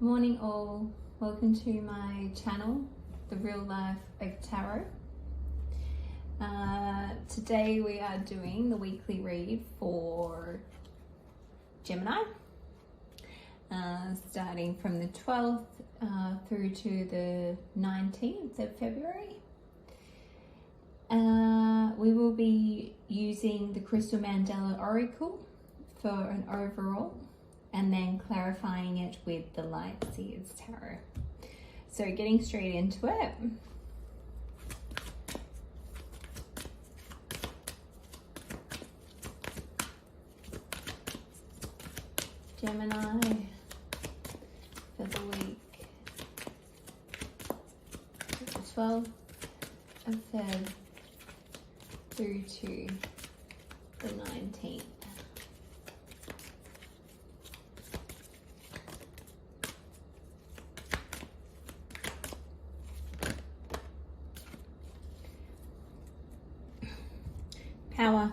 Morning all, welcome to my channel, The Real Life of Tarot. Today we are doing the weekly read for Gemini, starting from the 12th through to the 19th of February. We will be using the Crystal Mandela Oracle for an overall, and then clarifying it with the Light Seers Tarot. So getting straight into it. Gemini for the week the 12th of Feb through to the 19th. Power.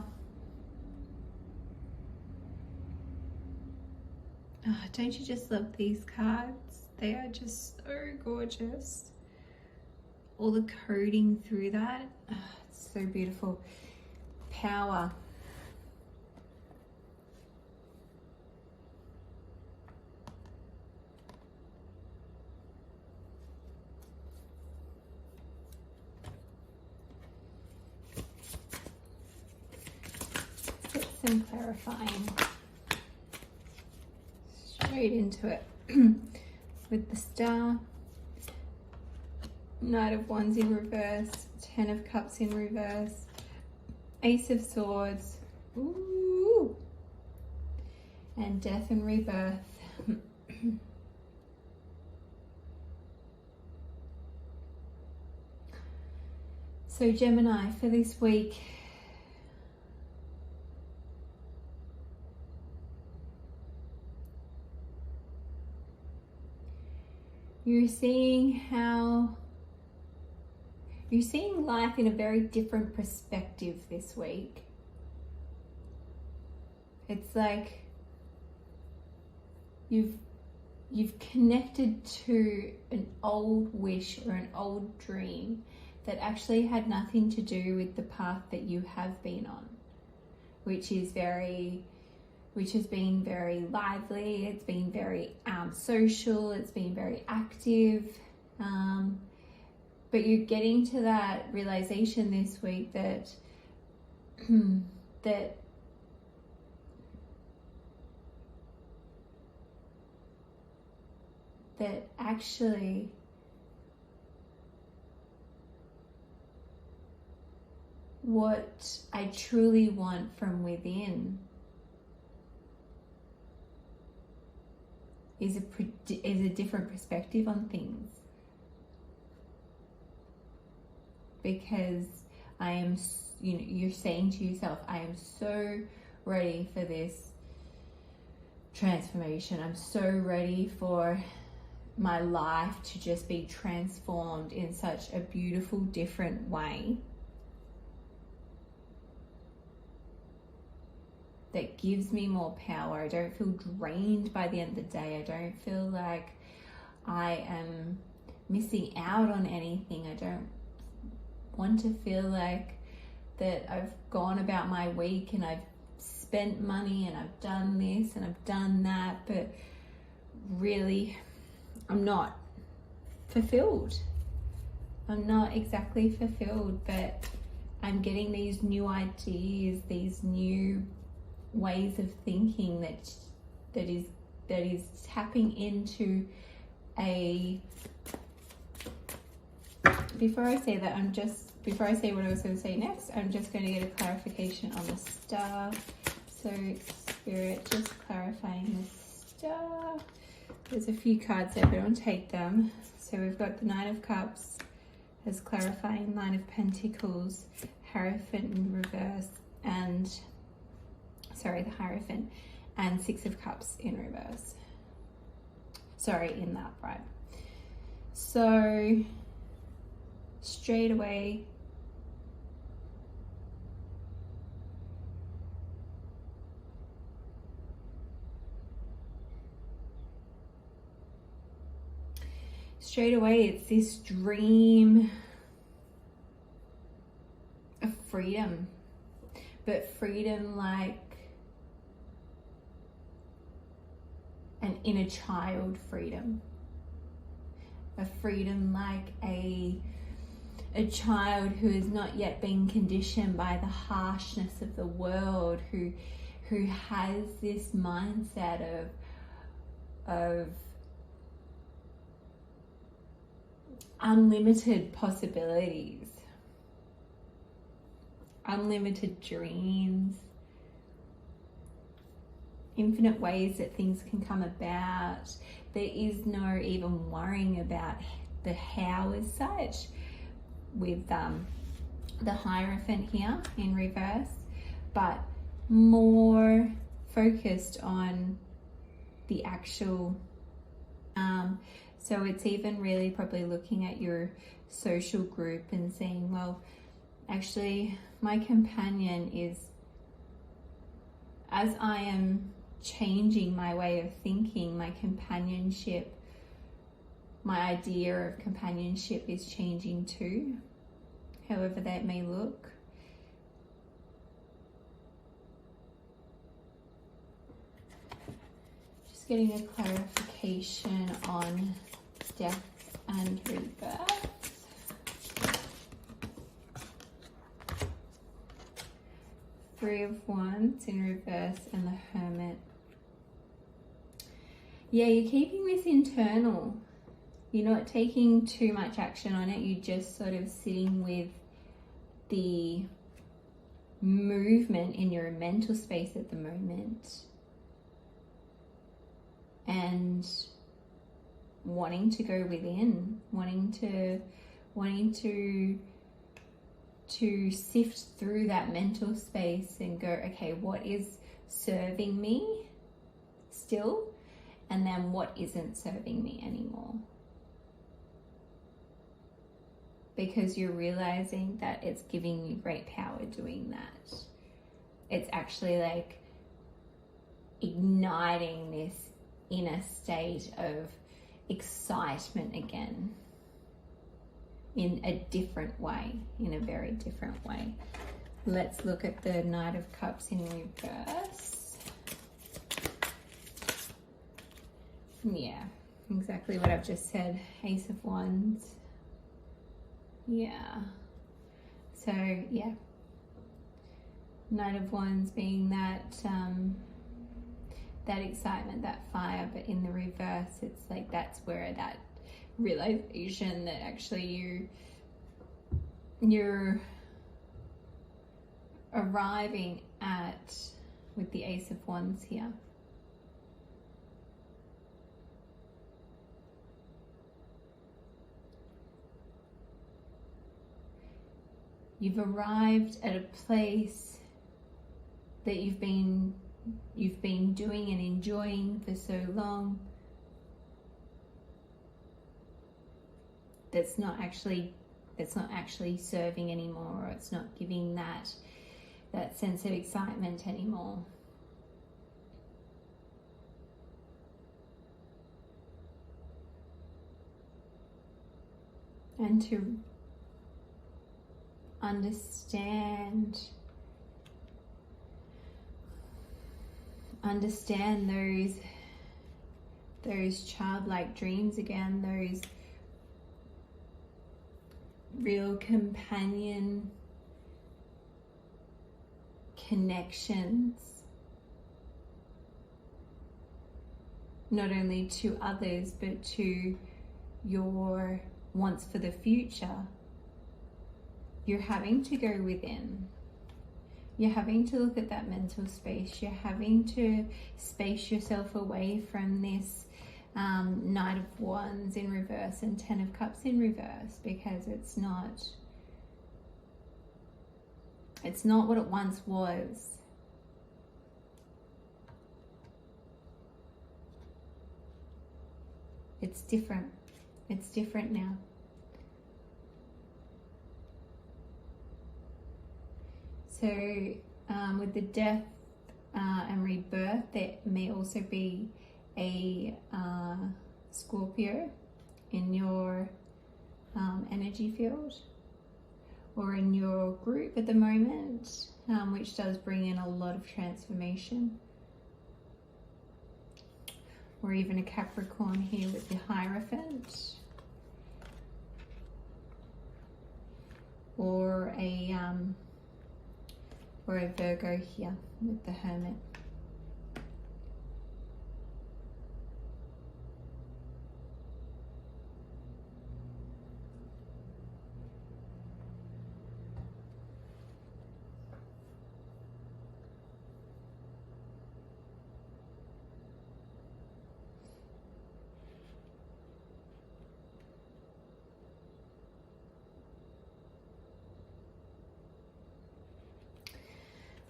Oh, don't you just love these cards? They are just so gorgeous. All the coding through that. Oh, it's so beautiful. Power. Some clarifying. Straight into it. With the Star, Knight of Wands in reverse, 10 of Cups in reverse, Ace of Swords, ooh, and Death and Rebirth. So Gemini, for this week, you're seeing life in a very different perspective this week. It's like you've connected to an old wish or an old dream that actually had nothing to do with the path that you have been on, which has been very lively, it's been very social, it's been very active, but you're getting to that realization this week that that actually what I truly want from within is a different perspective on things, because I am, you're saying to yourself, I am so ready for this transformation. I'm so ready for my life to just be transformed in such a beautiful, different way that gives me more power. I don't feel drained by the end of the day. I don't feel like I am missing out on anything. I don't want to feel like that I've gone about my week and I've spent money and I've done this and I've done that, but really I'm not fulfilled. I'm not exactly fulfilled, but I'm getting these new ideas, these new ways of thinking that is tapping into a. Before I say what I was going to say next, I'm just going to get a clarification on the Star. So Spirit, just clarifying the Star. There's a few cards there, but I'll take them. So we've got the Nine of Cups as clarifying, Nine of Pentacles, Hierophant in reverse, and the Hierophant, and Six of Cups in reverse. In the upright. So straight away, straight away it's this dream of freedom, but freedom like an inner child freedom, a freedom like a child who has not yet been conditioned by the harshness of the world, who has this mindset of unlimited possibilities, unlimited dreams, infinite ways that things can come about. There is no even worrying about the how as such with the Hierophant here in reverse, but more focused on the actual. So it's even really probably looking at your social group and saying, well, actually my companion is, as I am changing my way of thinking, my companionship, my idea of companionship is changing too, however that may look. Just getting a clarification on death and rebirth. Three of Wands in reverse and the Hermit. Yeah, you're keeping this internal. You're not taking too much action on it. You're just sort of sitting with the movement in your mental space at the moment and wanting to go within, wanting to sift through that mental space and go, okay, what is serving me still, and then what isn't serving me anymore. Because you're realizing that it's giving you great power doing that. It's actually like igniting this inner state of excitement again in a different way, in a very different way. Let's look at the Knight of Cups in reverse. Yeah, exactly what I've just said. Ace of Wands. Yeah. So, yeah. Knight of Wands being that that excitement, that fire, but in the reverse, it's like that's where that realization that actually you're arriving at with the Ace of Wands here. You've arrived at a place that you've been doing and enjoying for so long that's not actually serving anymore, or it's not giving that sense of excitement anymore. And to understand those childlike dreams again, those real companion connections, not only to others but to your wants for the future. You're having to go within. You're having to look at that mental space. You're having to space yourself away from this Knight of Wands in reverse and Ten of Cups in reverse, because it's not what it once was. It's different. It's different now. So with the death and rebirth, there may also be a Scorpio in your energy field or in your group at the moment, which does bring in a lot of transformation. Or even a Capricorn here with the Hierophant. Or a Virgo here with the Hermit.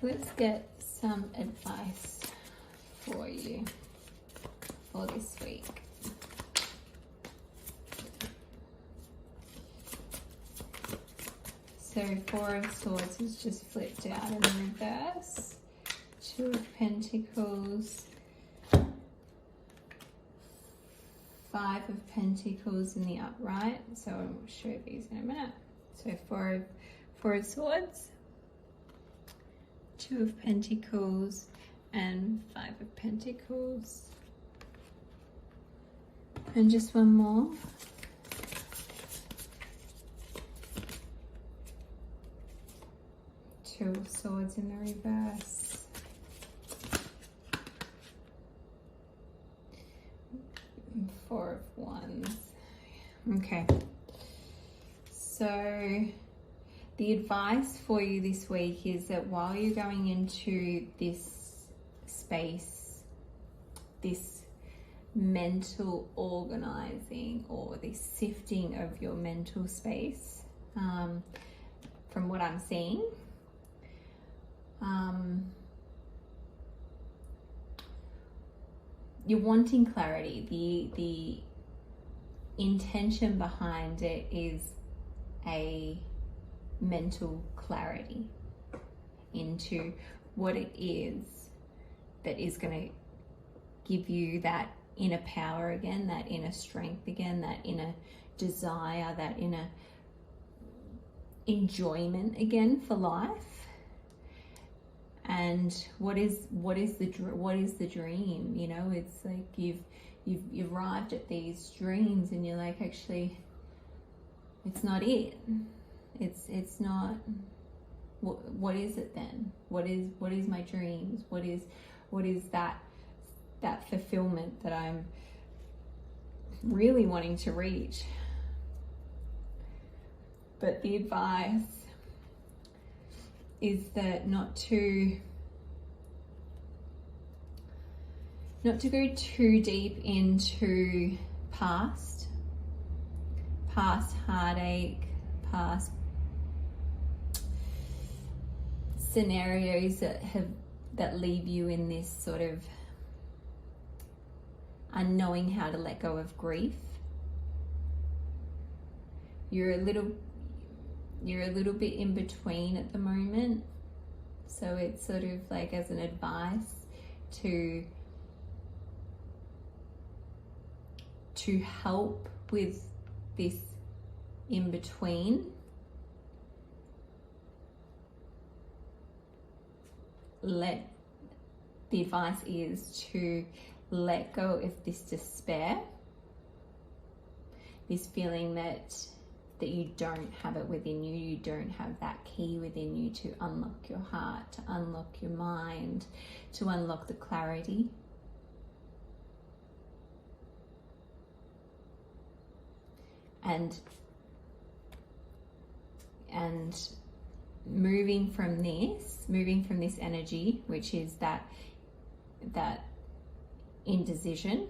Let's get some advice for you for this week. So 4 of Swords is just flipped out in the reverse. 2 of Pentacles. 5 of Pentacles in the upright. So I'll show these in a minute. So 4 of Swords. 2 of Pentacles and 5 of Pentacles. And just one more. 2 of Swords in the reverse. And 4 of Wands. Okay. So the advice for you this week is that while you're going into this space, this mental organizing or this sifting of your mental space, from what I'm seeing, you're wanting clarity. The intention behind it is a mental clarity into what it is that is going to give you that inner power again, that inner strength again, that inner desire, that inner enjoyment again for life. And what is the dream? You know, it's like you've arrived at these dreams and you're like, actually it's not it. It's not. What is it then? What is my dreams? What is that fulfillment that I'm really wanting to reach? But the advice is that not to go too deep into past heartache, past scenarios that leave you in this sort of unknowing how to let go of grief. You're a little bit in between at the moment, so it's sort of like as an advice to help with this in between. The advice is to let go of this despair, this feeling that you don't have it within you, you don't have that key within you to unlock your heart, to unlock your mind, to unlock the clarity. And moving from this energy, which is that indecision,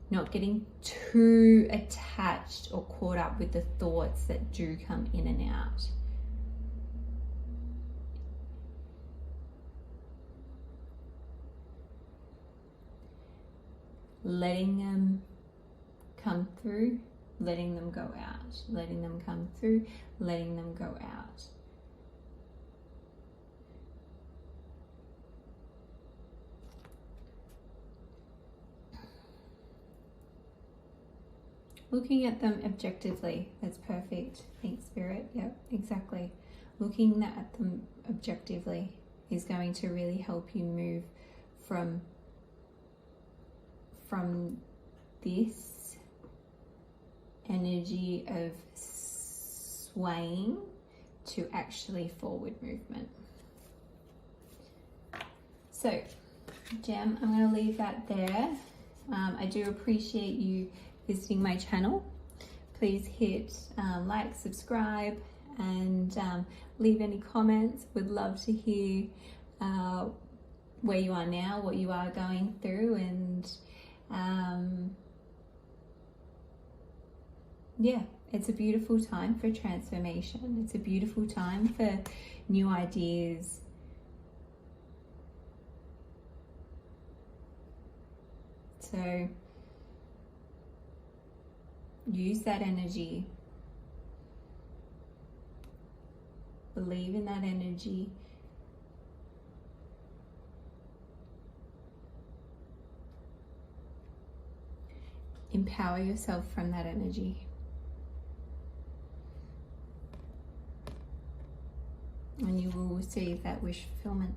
not getting too attached or caught up with the thoughts that do come in and out. Letting them come through, letting them go out, letting them come through, letting them go out. looking at them objectively. That's perfect. Thanks, Spirit. Yep, exactly. Looking at them objectively is going to really help you move from this energy of swaying to actually forward movement. So, Gem, I'm going to leave that there. I do appreciate you visiting my channel. Please hit like, subscribe, and leave any comments. Would love to hear where you are now, what you are going through, and yeah, it's a beautiful time for transformation. It's a beautiful time for new ideas. So use that energy. Believe in that energy. Empower yourself from that energy. And you will receive that wish fulfillment.